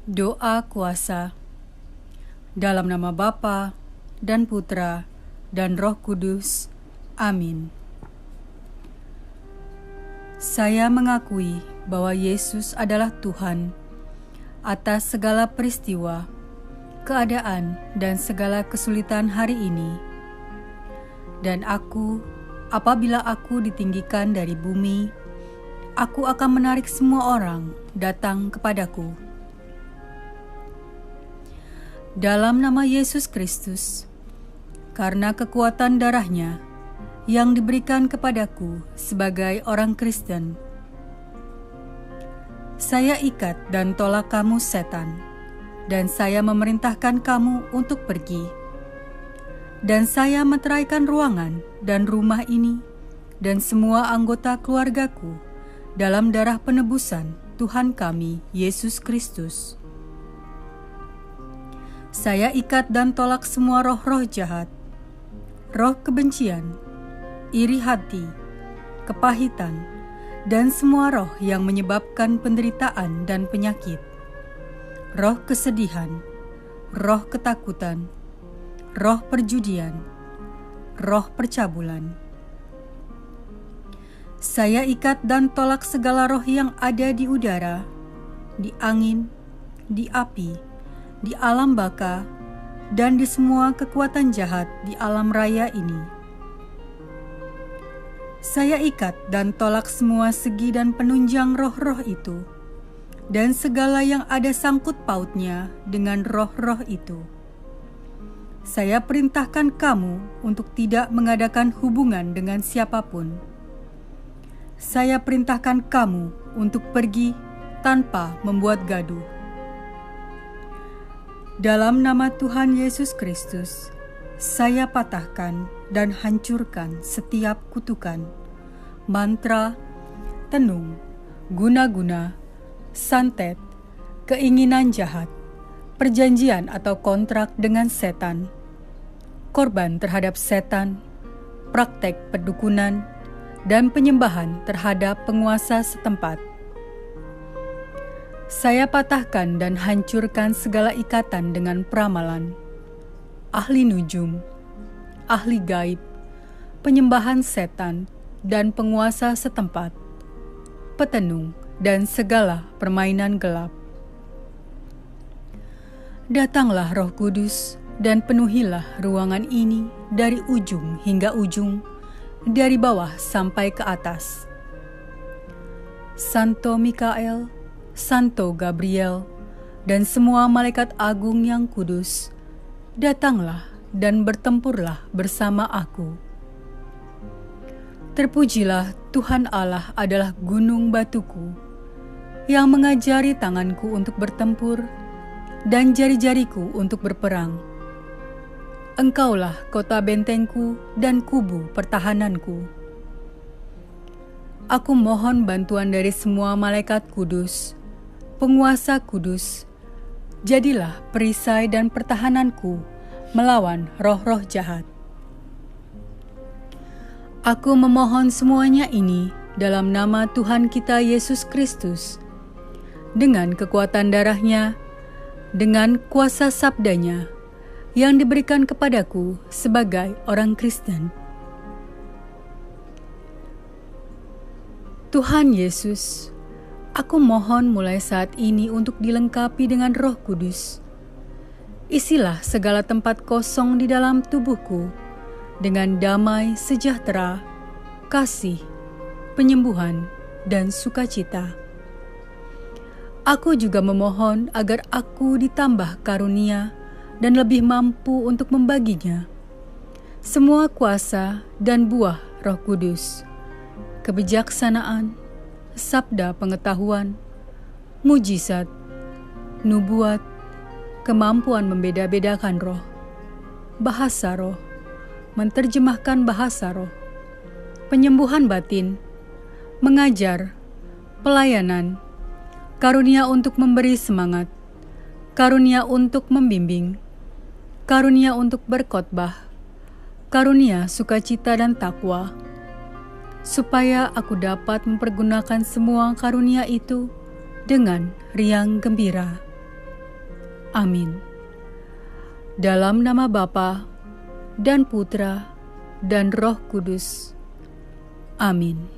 Doa kuasa. Dalam nama Bapa dan Putra dan Roh Kudus. Amin. Saya mengakui bahwa Yesus adalah Tuhan atas segala peristiwa, keadaan, dan segala kesulitan hari ini. Dan apabila aku ditinggikan dari bumi, aku akan menarik semua orang datang kepadaku. Dalam nama Yesus Kristus, karena kekuatan darah-Nya yang diberikan kepadaku sebagai orang Kristen, saya ikat dan tolak kamu setan, dan saya memerintahkan kamu untuk pergi. Dan saya meteraikan ruangan dan rumah ini dan semua anggota keluargaku dalam darah penebusan Tuhan kami Yesus Kristus. Saya ikat dan tolak semua roh-roh jahat, roh kebencian, iri hati, kepahitan, dan semua roh yang menyebabkan penderitaan dan penyakit, roh kesedihan, roh ketakutan, roh perjudian, roh percabulan. Saya ikat dan tolak segala roh yang ada di udara, di angin, di api, di alam baka, dan di semua kekuatan jahat di alam raya ini. Saya ikat dan tolak semua segi dan penunjang roh-roh itu, dan segala yang ada sangkut pautnya dengan roh-roh itu. Saya perintahkan kamu untuk tidak mengadakan hubungan dengan siapapun. Saya perintahkan kamu untuk pergi tanpa membuat gaduh. Dalam nama Tuhan Yesus Kristus, saya patahkan dan hancurkan setiap kutukan, mantra, tenung, guna-guna, santet, keinginan jahat, perjanjian atau kontrak dengan setan, korban terhadap setan, praktek perdukunan, dan penyembahan terhadap penguasa setempat. Saya patahkan dan hancurkan segala ikatan dengan peramalan, ahli nujum, ahli gaib, penyembahan setan, dan penguasa setempat, petenung, dan segala permainan gelap. Datanglah Roh Kudus dan penuhilah ruangan ini dari ujung hingga ujung, dari bawah sampai ke atas. Santo Mikael, Santo Gabriel, dan semua malaikat agung yang kudus, datanglah dan bertempurlah bersama aku. Terpujilah Tuhan Allah adalah gunung batuku, yang mengajari tanganku untuk bertempur dan jari-jariku untuk berperang. Engkaulah kota bentengku dan kubu pertahananku. Aku mohon bantuan dari semua malaikat kudus, penguasa kudus. Jadilah perisai dan pertahananku melawan roh-roh jahat. Aku memohon semuanya ini dalam nama Tuhan kita Yesus Kristus, dengan kekuatan darah-Nya, dengan kuasa sabda-Nya yang diberikan kepadaku sebagai orang Kristen. Tuhan Yesus, aku mohon mulai saat ini untuk dilengkapi dengan Roh Kudus. Isilah segala tempat kosong di dalam tubuhku dengan damai, sejahtera, kasih, penyembuhan, dan sukacita. Aku juga memohon agar aku ditambah karunia dan lebih mampu untuk membaginya semua kuasa dan buah Roh Kudus, kebijaksanaan, sabda pengetahuan, mujizat, nubuat, kemampuan membeda-bedakan roh, bahasa roh, menerjemahkan bahasa roh, penyembuhan batin, mengajar, pelayanan, karunia untuk memberi semangat, karunia untuk membimbing, karunia untuk berkhotbah, karunia sukacita dan takwa, supaya aku dapat mempergunakan semua karunia itu dengan riang gembira. Amin. Dalam nama Bapa dan Putra dan Roh Kudus. Amin.